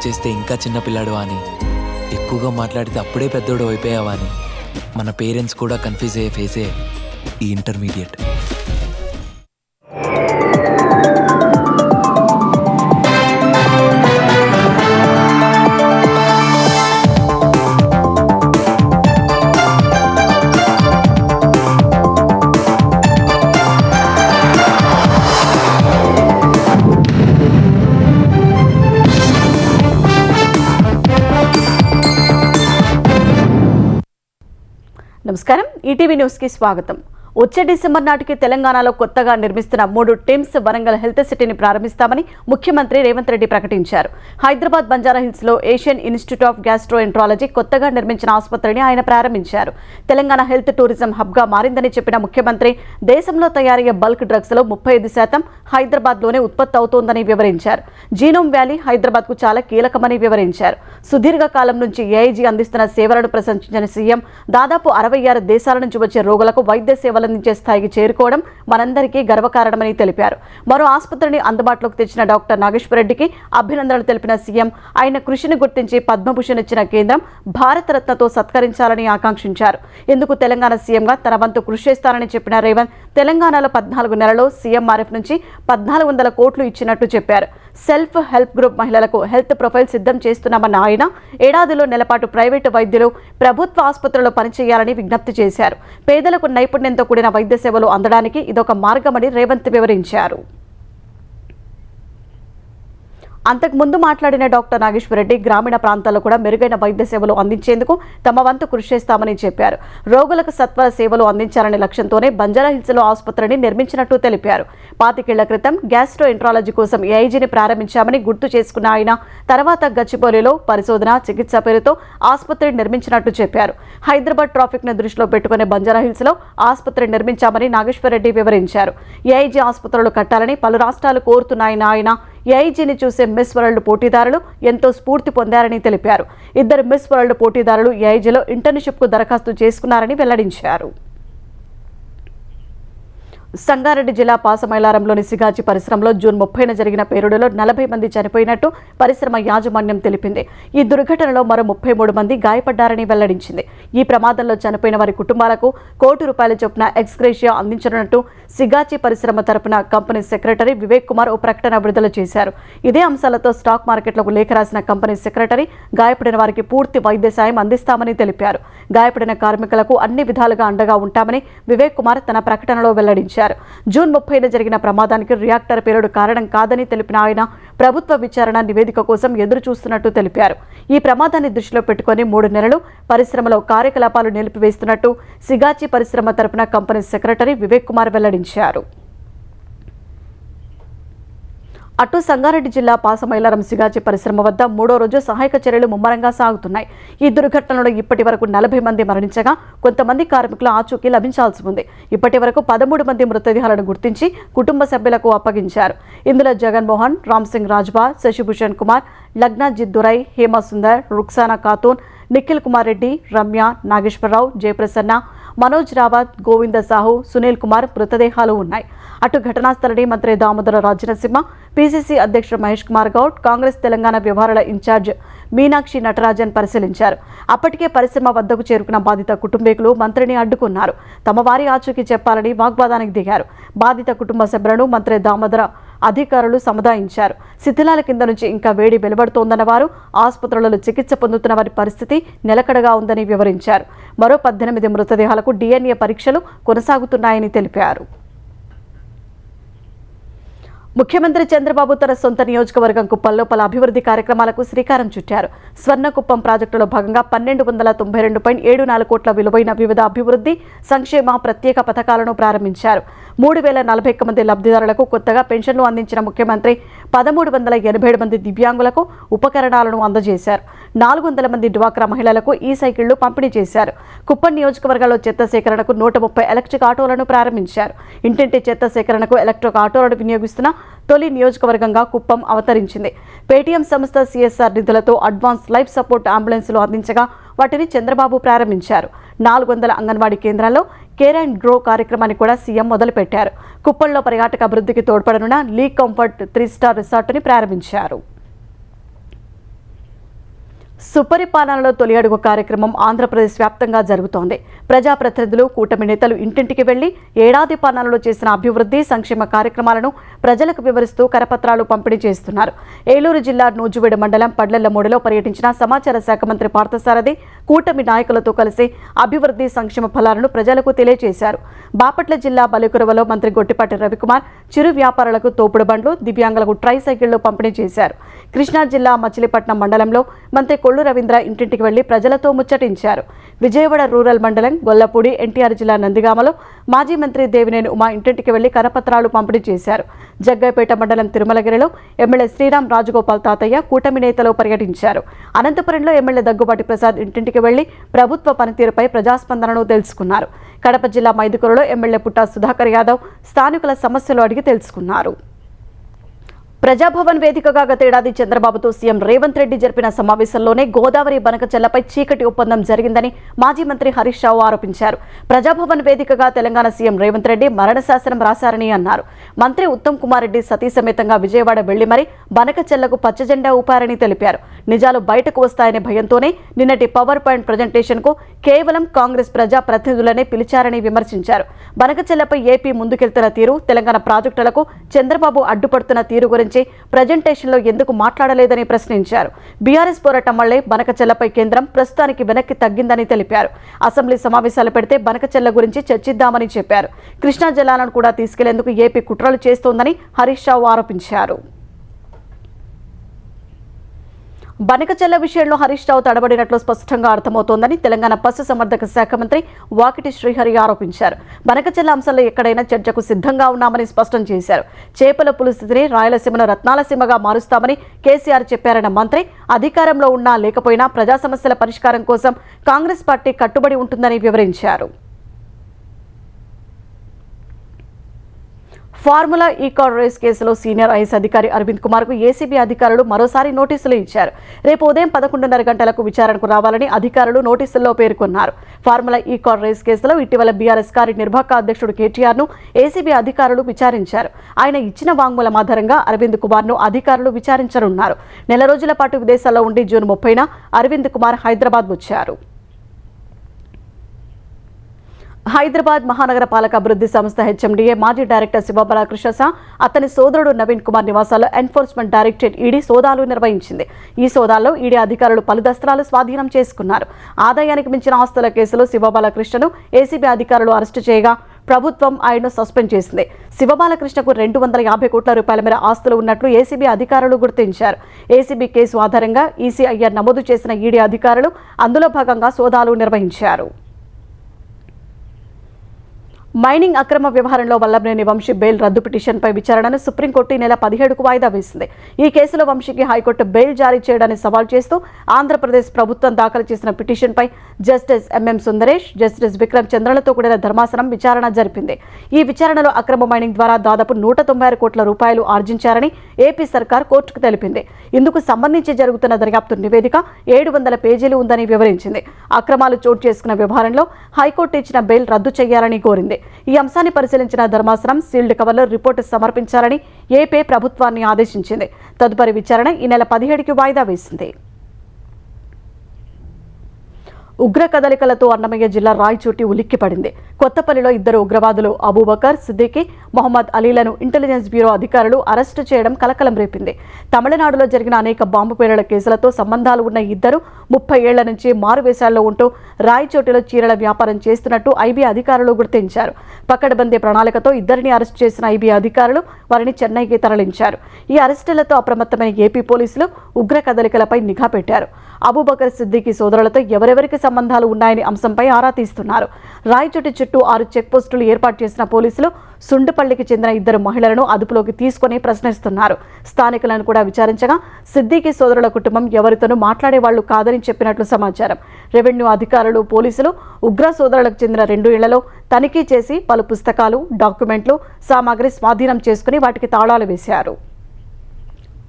చేస్తే ఇంకా చిన్నపిల్లాడు అని, ఎక్కువగా మాట్లాడితే అప్పుడే పెద్దోడు అయిపోయావా అని మన పేరెంట్స్ కూడా కన్ఫ్యూజ్ అయ్యే ఫేసే ఈ ఇంటర్మీడియట్. నమస్కారం, ఈటీవీ న్యూస్కి స్వాగతం. వచ్చే డిసెంబర్ నాటికి తెలంగాణలో కొత్తగా నిర్మిస్తున్న 3 టిమ్స్ వరంగల్ హెల్త్ సిటీని ప్రారంభిస్తామని ముఖ్యమంత్రి రేవంత్ రెడ్డి ప్రకటించారు. హైదరాబాద్ బంజారాహిల్స్లో ఏషియన్ ఇన్స్టిట్యూట్ ఆఫ్ గ్యాస్ట్రోఎంట్రాలజీ కొత్తగా నిర్మించిన ఆసుపత్రిని ఆయన ప్రారంభించారు. తెలంగాణ హెల్త్ టూరిజం హబ్గా మారిందని చెప్పిన ముఖ్యమంత్రి దేశంలో తయారయ్యే బల్క్ డ్రగ్స్లో 35% హైదరాబాద్లోనే ఉత్పత్తి అవుతోందని వివరించారు. జీనోమ్ వ్యాలీ హైదరాబాద్కు చాలా కీలకమని వివరించారు. సుదీర్ఘకాలం నుంచి ఏఐజీ అందిస్తున్న సేవలను ప్రశంసించిన సీఎం దాదాపు 66 దేశాల నుంచి వచ్చే రోగులకు వైద్య సేవలు అందించే స్థాయికి చేరుకోవడం మనందరికీ గర్వకారణమని తెలిపారు. మరో ఆసుపత్రిని అందుబాటులోకి తెచ్చిన డాక్టర్ నాగేశ్వర్ రెడ్డికి అభినందనలు తెలిపిన సీఎం ఆయన కృషిని గుర్తించి పద్మభూషణ్ ఇచ్చిన కేంద్రం భారతరత్నతో సత్కరించాలని ఆకాంక్షించారు. ఇందుకు తెలంగాణ సీఎంగా తన వంతు కృషి చేస్తారని చెప్పిన రేవంత్ తెలంగాణలో 14 నెలల్లో సీఎంఆర్ఎఫ్ నుంచి 1400 కోట్లు ఇచ్చినట్టు చెప్పారు. సెల్ఫ్ హెల్ప్ గ్రూప్ మహిళలకు హెల్త్ ప్రొఫైల్ సిద్ధం చేస్తున్నామన్న ఆయన ఏడాదిలో నెలపాటు ప్రైవేటు వైద్యులు ప్రభుత్వ ఆసుపత్రుల్లో పనిచేయాలని విజ్ఞప్తి చేశారు. పేదలకు నైపుణ్యంతో కూడిన వైద్య సేవలు అందడానికి ఇదొక మార్గమని రేవంత్ వివరించారు. అంతకుముందు మాట్లాడిన డాక్టర్ నాగేశ్వర్ రెడ్డి గ్రామీణ ప్రాంతాల్లో కూడా మెరుగైన వైద్య సేవలు అందించేందుకు తమ వంతు కృషి చేస్తామని చెప్పారు. రోగులకు సత్వర సేవలు అందించాలనే లక్ష్యంతోనే బంజారాహిల్స్లో ఆసుపత్రిని నిర్మించినట్టు తెలిపారు. 25 ఏళ్ల క్రితం గ్యాస్ట్రోఎంట్రాలజీ కోసం ఏఐజీని ప్రారంభించామని గుర్తు చేసుకున్న ఆయన తర్వాత గచ్చిబౌలిలో పరిశోధన చికిత్స పేరుతో ఆసుపత్రి నిర్మించినట్టు చెప్పారు. హైదరాబాద్ ట్రాఫిక్ ను దృష్టిలో పెట్టుకునే బంజారాహిల్స్లో ఆసుపత్రి నిర్మించామని నాగేశ్వర్ రెడ్డి వివరించారు. ఏఐజీ ఆసుపత్రులు కట్టాలని పలు రాష్ట్రాలు కోరుతున్నాయని ఆయన ఏఐజీని చూసే మిస్ వరల్డ్ పోటీదారులు ఎంతో స్ఫూర్తి పొందారని తెలిపారు. 2 మిస్ వరల్డ్ పోటీదారులు ఏఐజీలో ఇంటర్న్షిప్కు దరఖాస్తు చేసుకున్నారని వెల్లడించారు. సంగారెడ్డి జిల్లా పాసమైలారంలోని సిగాచి పరిశ్రమలో జూన్ 30న జరిగిన పేలుడులో 40 మంది చనిపోయినట్టు పరిశ్రమ యాజమాన్యం తెలిపింది. ఈ దుర్ఘటనలో మరో 33 మంది గాయపడ్డారని వెల్లడించింది. ఈ ప్రమాదంలో చనిపోయిన వారి కుటుంబాలకు ₹1 కోటి చొప్పున ఎక్స్గ్రేషియా అందించనున్నట్టు సిగాచి పరిశ్రమ తరపున కంపెనీ సెక్రటరీ వివేక్ కుమార్ ఓ ప్రకటన విడుదల చేశారు. ఇదే అంశాలతో స్టాక్ మార్కెట్లకు లేఖ రాసిన కంపెనీ సెక్రటరీ గాయపడిన వారికి పూర్తి వైద్య సాయం అందిస్తామని తెలిపారు. గాయపడిన కార్మికులకు అన్ని విధాలుగా అండగా ఉంటామని వివేక్ కుమార్ తన ప్రకటనలో వెల్లడించారు. జూన్ 30న జరిగిన ప్రమాదానికి రియాక్టర్ పేలుడు కారణం కాదని తెలిపిన ఆయన ప్రభుత్వ విచారణ నివేదిక కోసం ఎదురు చూస్తున్నట్టు తెలిపారు. ఈ ప్రమాదాన్ని దృష్టిలో పెట్టుకుని 3 నెలలు పరిశ్రమలో కార్యకలాపాలు నిలిపివేస్తున్నట్టు సిగాచి పరిశ్రమ తరపున కంపెనీ సెక్రటరీ వివేక్ కుమార్ వెల్లడించారు. అటు సంగారెడ్డి జిల్లా పాసమైలారం సిగాచి పరిశ్రమ వద్ద 3వ రోజు సహాయక చర్యలు ముమ్మరంగా సాగుతున్నాయి. ఈ దుర్ఘటనలో ఇప్పటి వరకు 40 మంది మరణించగా కొంతమంది కార్మికుల ఆచూకీ లభించాల్సి ఉంది. ఇప్పటి వరకు 13 మంది మృతదేహాలను గుర్తించి కుటుంబ సభ్యులకు అప్పగించారు. ఇందులో జగన్మోహన్, రామ్సింగ్ రాజ్బా, శశిభూషణ్ కుమార్, లగ్నాజిత్ దురై, హేమసుందర్, రుక్సానా ఖాతూన్, నిఖిల్ కుమార్ రెడ్డి, రమ్య, నాగేశ్వరరావు, జయప్రసన్న, మనోజ్ రావత్, గోవింద సాహు, సునీల్ కుమార్ మృతదేహాలు ఉన్నాయి. అటు ఘటనా స్థలిని మంత్రి దామోదర రాజనరసింహ, పీసీసీ అధ్యక్షుడు మహేష్ కుమార్ గౌడ్, కాంగ్రెస్ తెలంగాణ వ్యవహారాల ఇన్ఛార్జ్ మీనాక్షి నటరాజన్ పరిశీలించారు. అప్పటికే పరిశ్రమ వద్దకు చేరుకున్న బాధిత కుటుంబీకులు మంత్రిని అడ్డుకున్నారు. తమ వారి ఆచూకీ చెప్పాలని వాగ్వాదానికి దిగారు. బాధిత కుటుంబ సభ్యులను మంత్రి దామోదర అధికారులు సముదాయించారు. శిథిలాల కింద నుంచి ఇంకా వేడి వెలువడుతోందన్న వారు ఆసుపత్రులలో చికిత్స పొందుతున్న వారి పరిస్థితి నిలకడగా ఉందని వివరించారు. మరో 18 మృతదేహాలకు DNA పరీక్షలు కొనసాగుతున్నాయని తెలిపారు. ముఖ్యమంత్రి చంద్రబాబు తన సొంత నియోజకవర్గం కుప్పంలో పలు అభివృద్ధి కార్యక్రమాలకు శ్రీకారం చుట్టారు. స్వర్ణకుప్పం ప్రాజెక్టులో భాగంగా 1292.74 కోట్ల విలువైన వివిధ అభివృద్ధి సంక్షేమ ప్రత్యేక పథకాలను ప్రారంభించారు. 3041 మంది లబ్ధిదారులకు కొత్తగా పెన్షన్లు అందించిన ముఖ్యమంత్రి 1387 మంది దివ్యాంగులకు ఉపకరణాలను అందజేశారు. 400 మంది డ్వాక్రా మహిళలకు ఈ సైకిళ్లు పంపిణీ చేశారు. కుప్పం నియోజకవర్గంలో చెత్త సేకరణకు 130 ఎలక్ట్రిక్ ఆటోలను ప్రారంభించారు. ఇంటింటి చెత్త సేకరణకు ఎలక్ట్రిక్ ఆటోలను వినియోగిస్తున్న తొలి నియోజకవర్గంగా కుప్పం అవతరించింది. పేటీఎం సంస్థ CSR నిధులతో అడ్వాన్స్ లైఫ్ సపోర్ట్ అంబులెన్సులు అందించగా వాటిని చంద్రబాబు ప్రారంభించారు. 400 అంగన్వాడీ కేంద్రాల్లో కేర్ అండ్ గ్రో కార్యక్రమాన్ని కూడా సీఎం మొదలుపెట్టారు. కుప్పంలో పర్యాటక అభివృద్ధికి తోడ్పడనున్న లీ కంఫర్ట్ 3 స్టార్ రిసార్టుని ప్రారంభించారు. సుపరిపాలనలో తొలి అడుగు కార్యక్రమం ఆంధ్రప్రదేశ్ వ్యాప్తంగా జరుగుతోంది. ప్రజాప్రతినిధులు, కూటమి నేతలు ఇంటింటికి వెళ్లి ఏడాది పాలనలో చేసిన అభివృద్ధి, సంక్షేమ కార్యక్రమాలను ప్రజలకు వివరిస్తూ కరపత్రాలు పంపిణీ చేస్తున్నారు. ఏలూరు జిల్లా నూజివీడు మండలం పడ్లెల్లమూడిలో పర్యటించిన సమాచార శాఖ మంత్రి పార్థసారథి కూటమి నాయకులతో కలిసి అభివృద్ధి, సంక్షేమ ఫలాలను ప్రజలకు తెలియజేశారు. బాపట్ల జిల్లా బలికురవలో మంత్రి గొట్టిపాటి రవికుమార్ చిరు వ్యాపారులకు తోపుడు బండ్లు, దివ్యాంగులకు ట్రై సైకిళ్లు పంపిణీ చేశారు. కృష్ణా జిల్లా మచిలీపట్నం మండలంలో మంత్రి కొల్లు రవీంద్ర ఇంటింటికి వెళ్లి ప్రజలతో ముచ్చటించారు. విజయవాడ రూరల్ మండలం గొల్లపూడి, ఎన్టీఆర్ జిల్లా నందిగామలో మాజీ మంత్రి దేవినేని ఉమా ఇంటింటికి వెళ్లి కరపత్రాలు పంపిణీ చేశారు. జగ్గైపేట మండలం తిరుమలగిరిలో ఎమ్మెల్యే శ్రీరామ్ రాజగోపాల్ తాతయ్య కూటమి నేతలు పర్యటించారు. అనంతపురంలో ఎమ్మెల్యే దగ్గుబాటి ప్రసాద్ ఇంటింటికి వెళ్లి ప్రభుత్వ పనితీరుపై ప్రజాస్పందనను తెలుసుకున్నారు. కడప జిల్లా మైదుకూరులో ఎమ్మెల్యే పుట్టా సుధాకర్ యాదవ్ స్థానికుల సమస్యలు అడిగి తెలుసుకున్నారు. ప్రజాభవన్ వేదికగా గత ఏడాది చంద్రబాబుతో సీఎం రేవంత్ రెడ్డి జరిపిన సమావేశంలోనే గోదావరి బనకచెర్లపై చీకటి ఒప్పందం జరిగిందని మాజీ మంత్రి హరీష్ రావు ఆరోపించారు. ప్రజాభవన్ వేదికగా తెలంగాణ సీఎం రేవంత్ రెడ్డి మరణ శాసనం రాశారని అన్నారు. మంత్రి ఉత్తమ్ కుమార్ రెడ్డి సతీ సమేతంగా విజయవాడ వెళ్లి మరీ బనకచెర్లకు పచ్చజెండా ఊపారని తెలిపారు. నిజాలు బయటకు వస్తాయనే భయంతోనే నిన్నటి పవర్ పాయింట్ ప్రజెంటేషన్ కు కేవలం కాంగ్రెస్ ప్రజా ప్రతినిధులనే పిలిచారని విమర్శించారు. బనకచెర్లపై ఏపీ ముందుకెళ్తున్న తీరు, తెలంగాణ ప్రాజెక్టులకు చంద్రబాబు అడ్డుపడుతున్న తీరు గురించి ప్రజెంటేషన్లో ఎందుకు మాట్లాడలేదని ప్రశ్నించారు. బీఆర్ఎస్ పోరాటం వల్లే బనకచెర్లపై కేంద్రం ప్రస్తుతానికి వెనక్కి తగ్గిందని తెలిపారు. అసెంబ్లీ సమావేశాలు పెడితే బనకచెర్ల గురించి చర్చిద్దామని చెప్పారు. కృష్ణా జలాలను కూడా తీసుకెళ్లేందుకు ఏపీ కుట్రలు చేస్తోందని హరీష్ రావు ఆరోపించారు. బనకచెర్ల విషయంలో హరీష్ రావు తడబడినట్లు స్పష్టంగా అర్థమవుతోందని తెలంగాణ పశుసంవర్ధక శాఖ మంత్రి వాకిటి శ్రీహరి ఆరోపించారు. బనకచెర్ల అంశంలో ఎక్కడైనా చర్చకు సిద్ధంగా ఉన్నామని స్పష్టం చేశారు. చేపల పులుస్థితిని రాయలసీమను రత్నాలసీమగా మారుస్తామని కేసీఆర్ చెప్పారన్న మంత్రి, అధికారంలో ఉన్నా లేకపోయినా ప్రజా సమస్యల పరిష్కారం కోసం కాంగ్రెస్ పార్టీ కట్టుబడి ఉంటుందని వివరించారు. ఫార్ములా ఈ కార్ రేస్ కేసులో సీనియర్ ఐఏఎస్ అధికారి అరవింద్ కుమార్ కు ఏసీబీ అధికారులు మరోసారి నోటీసులు ఇచ్చారు. రేపు ఉదయం 11:30 గంటలకు విచారణకు రావాలని అధికారులు నోటీసుల్లో పేర్కొన్నారు. ఫార్ములా ఈ కార్ రేస్ కేసులో ఇటీవల బీఆర్ఎస్ కార్యనిర్వాహక అధ్యక్షుడు కేటీఆర్ ను ఏసీబీ అధికారులు విచారించారు. ఆయన ఇచ్చిన వాంగ్మూలం ఆధారంగా అరవింద్ కుమార్ ను అధికారులు విచారించనున్నారు. నెల రోజుల పాటు విదేశాల్లో ఉండి జూన్ 30న అరవింద్ కుమార్ హైదరాబాద్ వచ్చారు. హైదరాబాద్ మహానగర పాలక అభివృద్ధి సంస్థ హెచ్ఎండిఏ మాజీ డైరెక్టర్ శివబాలకృష్ణ, అతని సోదరుడు Naveen Kumar నివాసాల్లో enforcement directorate ED సోదాలు నిర్వహించింది. ఈ సోదాల్లో ఈడీ అధికారులు పలు దస్త్రాలు స్వాధీనం చేసుకున్నారు. ఆదాయానికి మించిన ఆస్తుల కేసులో శివబాలకృష్ణను ఏసీబీ అధికారులు అరెస్టు చేయగా ప్రభుత్వం ఆయన్ను సస్పెండ్ చేసింది. శివబాలకృష్ణకు 250 కోట్ల రూపాయల మేర ఆస్తులు ఉన్నట్లు ఏసీబీ అధికారులు గుర్తించారు. ఏసీబీ కేసు ఆధారంగా ఈసీఐఆర్ నమోదు చేసిన ఈడీ అధికారులు అందులో భాగంగా సోదాలు నిర్వహించారు. మైనింగ్ అక్రమ వ్యవహారంలో వల్లభనేని వంశీ బెయిల్ రద్దు పిటిషన్పై విచారణను సుప్రీంకోర్టు ఈ నెల 17కు వాయిదా వేసింది. ఈ కేసులో వంశీకి హైకోర్టు బెయిల్ జారీ చేయడాన్ని సవాల్ చేస్తూ ఆంధ్రప్రదేశ్ ప్రభుత్వం దాఖలు చేసిన పిటిషన్పై justice MM Sundaresh, justice Vikram చంద్రలతో కూడిన ధర్మాసనం విచారణ జరిపింది. ఈ విచారణలో అక్రమ మైనింగ్ ద్వారా దాదాపు 196 కోట్ల రూపాయలు ఆర్జించారని ఏపీ సర్కార్ కోర్టుకు తెలిపింది. ఇందుకు సంబంధించి జరుగుతున్న దర్యాప్తు నివేదిక 700 పేజీలు ఉందని వివరించింది. అక్రమాలు చోటు చేసుకున్న వ్యవహారంలో హైకోర్టు ఇచ్చిన బెయిల్ రద్దు చేయాలని కోరింది. ఈ అంశాన్ని పరిశీలించిన ధర్మాసనం సీల్డ్ కవర్లో రిపోర్టు సమర్పించాలని ఏపీ ప్రభుత్వాన్ని ఆదేశించింది. తదుపరి విచారణ ఈ నెల 17కి వాయిదా వేసింది. ఉగ్ర కదలికలతో అన్నమయ్య జిల్లా రాయచోటి ఉలిక్కిపడింది. కొత్తపల్లిలో 2 ఉగ్రవాదులు అబూబకర్, సిద్దికి, మొహమ్మద్ అలీలను ఇంటెలిజెన్స్ బ్యూరో అధికారులు అరెస్టు చేయడం కలకలం రేపింది. తమిళనాడులో జరిగిన అనేక బాంబు పేలుళ్ల కేసులతో సంబంధాలు ఉన్న ఇద్దరు 30 ఏళ్ల నుంచి మారువేశాల్లో ఉంటూ రాయచోటిలో చీరల వ్యాపారం చేస్తున్నట్టు ఐబీ అధికారులు గుర్తించారు. పకడ్బందీ ప్రణాళికతో ఇద్దరిని అరెస్టు చేసిన ఐబీ అధికారులు వారిని చెన్నైకి తరలించారు. ఈ అరెస్టులతో అప్రమత్తమైన ఏపీ పోలీసులు ఉగ్ర కదలికలపై నిఘా పెట్టారు. అబూబకర్, సిద్దికి సోదరులతో ఎవరెవరికి సంబంధాలు ఉన్నాయని అంశంపై ఆరా తీస్తున్నారు. రాయచోటి చుట్టూ 6 చెక్పోస్టులు ఏర్పాటు చేసిన పోలీసులు సుండుపల్లికి చెందిన 2 మహిళలను అదుపులోకి తీసుకుని ప్రశ్నిస్తున్నారు. స్థానికులను కూడా విచారించగా సిద్దికి సోదరుల కుటుంబం ఎవరితోనూ మాట్లాడేవాళ్లు కాదని చెప్పినట్లు సమాచారం. రెవెన్యూ అధికారులు, పోలీసులు ఉగ్ర సోదరులకు చెందిన 2 ఇళ్లలో తనిఖీ చేసి పలు పుస్తకాలు, డాక్యుమెంట్లు, సామాగ్రి స్వాధీనం చేసుకుని వాటికి తాళాలు వేశారు.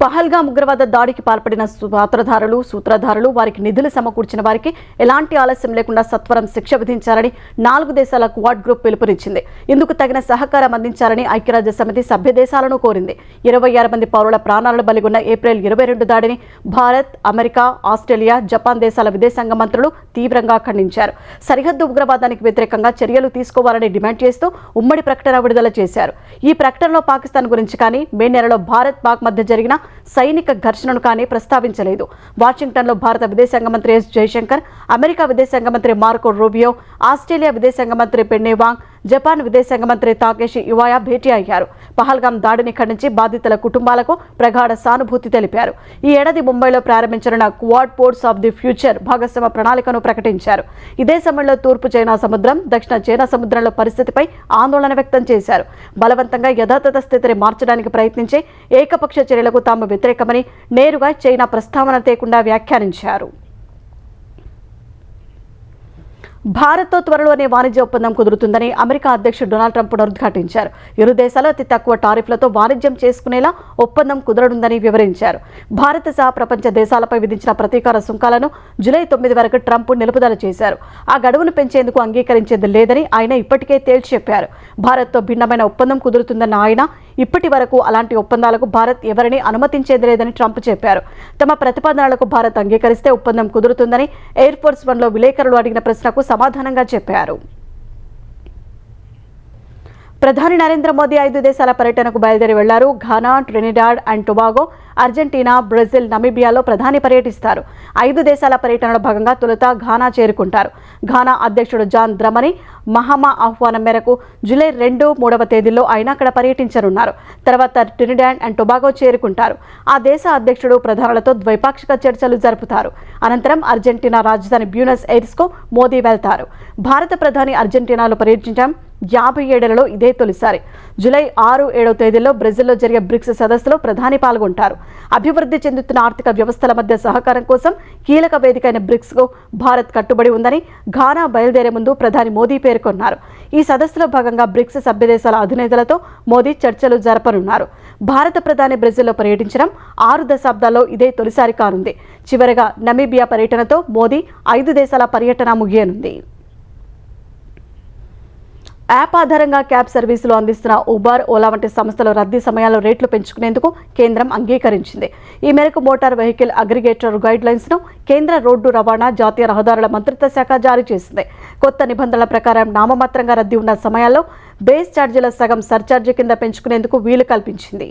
పహల్గాం ఉగ్రవాద దాడికి పాల్పడిన సూత్రధారులు వారికి నిధులు సమకూర్చిన వారికి ఎలాంటి ఆలస్యం లేకుండా సత్వరం శిక్ష విధించాలని 4 దేశాల క్వాడ్ గ్రూప్ పిలుపునిచ్చింది. ఇందుకు తగిన సహకారం అందించాలని ఐక్యరాజ్య సమితి సభ్య దేశాలను కోరింది. 26 మంది పౌరుల ప్రాణాలను బలిగొన్న ఏప్రిల్ 22 దాడిని భారత్, అమెరికా, ఆస్ట్రేలియా, జపాన్ దేశాల విదేశాంగ మంత్రులు తీవ్రంగా ఖండించారు. సరిహద్దు ఉగ్రవాదానికి వ్యతిరేకంగా చర్యలు తీసుకోవాలని డిమాండ్ చేస్తూ ఉమ్మడి ప్రకటన విడుదల చేశారు. ఈ ప్రకటనలో పాకిస్తాన్ గురించి కానీ, మే నెలలో భారత్ పాక్ మధ్య జరిగిన సైనిక ఘర్షణను కానీ ప్రస్తావించలేదు. వాషింగ్టన్లో భారత విదేశాంగ మంత్రి ఎస్ జయశంకర్, అమెరికా విదేశాంగ మంత్రి మార్కో రూబియో, ఆస్ట్రేలియా విదేశాంగ మంత్రి పెన్నీ వాంగ్, జపాన్ విదేశాంగ మంత్రి తాకేషి ఇవాయా భేటీ అయ్యారు. పహల్గాం దాడిని ఖండించి బాధితుల కుటుంబాలకు ప్రగాఢ సానుభూతి తెలిపారు. ఈ ఏడాది ముంబైలో ప్రారంభించనున్న quad ports of the future భాగస్వామ్య ప్రణాళికను ప్రకటించారు. ఇదే సమయంలో తూర్పు చైనా సముద్రం, దక్షిణ చైనా సముద్రంలో పరిస్థితిపై ఆందోళన వ్యక్తం చేశారు. బలవంతంగా యథాతథ స్థితిని మార్చడానికి ప్రయత్నించే ఏకపక్ష చర్యలకు తాము వ్యతిరేకమని నేరుగా చైనా ప్రస్తావన తేకుండా వ్యాఖ్యానించారు. భారత్తో త్వరలోనే వాణిజ్య ఒప్పందం కుదురుతుందని అమెరికా అధ్యక్షుడు డొనాల్డ్ ట్రంప్ పునరుద్ఘాటించారు. ఇరు దేశాలు అతి తక్కువ టారిఫ్లతో వాణిజ్యం చేసుకునేలా ఒప్పందం కుదరనుందని వివరించారు. భారత్ సహా ప్రపంచ దేశాలపై విధించిన ప్రతీకార సుంకాలను జూలై 9 వరకు ట్రంప్ నిలుపుదల చేశారు. ఆ గడువును పెంచేందుకు అంగీకరించేది లేదని ఆయన ఇప్పటికే తేల్చి చెప్పారు. భారత్తో భిన్నమైన ఒప్పందం కుదురుతుందన్న ఆయన ఇప్పటి వరకు అలాంటి ఒప్పందాలకు భారత్ ఎవరిని అనుమతించేది లేదని ట్రంప్ చెప్పారు. తమ ప్రతిపాదనలకు భారత్ అంగీకరిస్తే ఒప్పందం కుదురుతుందని ఎయిర్ ఫోర్స్ 1లో విలేకరులు అడిగిన ప్రశ్నకు సమాధానంగా చెప్పారు. ప్రధాని నరేంద్ర మోదీ 5 దేశాల పర్యటనకు బయలుదేరి వెళ్లారు. Ghana, Trinidad and Tobago, Argentina, Brazil, నమీబియాలో ప్రధాని పర్యటిస్తారు. 5 దేశాల పర్యటనలో భాగంగా తొలుత ఘానా చేరుకుంటారు. ఘానా అధ్యక్షుడు జాన్ ద్రమని మహమ్మా ఆహ్వానం మేరకు జూలై 2, 3వ తేదీల్లో ఆయన అక్కడ పర్యటించనున్నారు. తర్వాత ట్రినిడాడ్ అండ్ టొబాగో చేరుకుంటారు. ఆ దేశ అధ్యక్షుడు ప్రధానులతో ద్వైపాక్షిక చర్చలు జరుపుతారు. అనంతరం అర్జెంటీనా రాజధాని బ్యూనస్ ఎయిర్స్కు మోదీ వెళ్తారు. భారత ప్రధాని అర్జెంటీనాలో పర్యటించడం 57 ఇదే తొలిసారి. జూలై 6, 7వ తేదీల్లో బ్రెజిల్లో జరిగే బ్రిక్స్ సదస్సులో ప్రధాని పాల్గొంటారు. అభివృద్ధి చెందుతున్న ఆర్థిక వ్యవస్థల మధ్య సహకారం కోసం కీలక వేదికైన బ్రిక్స్కు భారత్ కట్టుబడి ఉందని ఘానా బయలుదేరే ముందు ప్రధాని మోదీ పేర్కొన్నారు. ఈ సదస్సులో భాగంగా బ్రిక్స్ సభ్యదేశాల అధినేతలతో మోదీ చర్చలు జరపనున్నారు. భారత ప్రధాని బ్రెజిల్లో పర్యటించడం 6 దశాబ్దాల్లో ఇదే తొలిసారి కానుంది. చివరగా నమీబియా పర్యటనతో మోదీ 5 దేశాల పర్యటన ముగియనుంది. యాప్ ఆధారంగా క్యాబ్ సర్వీసులు అందిస్తున్న ఉబర్, ఓలా వంటి సంస్థల రద్దీ సమయాల్లో రేట్లు పెంచుకునేందుకు కేంద్రం అంగీకరించింది. ఈ మేరకు మోటార్ వెహికల్ అగ్రిగేటర్ గైడ్లైన్స్ను కేంద్ర రోడ్డు రవాణా, జాతీయ రహదారుల మంత్రిత్వ శాఖ జారీ చేసింది. కొత్త నిబంధనల ప్రకారం నామమాత్రంగా రద్దీ ఉన్న సమయాల్లో బేస్ ఛార్జీల సగం సర్ఛార్జీ కింద పెంచుకునేందుకు వీలు కల్పించింది.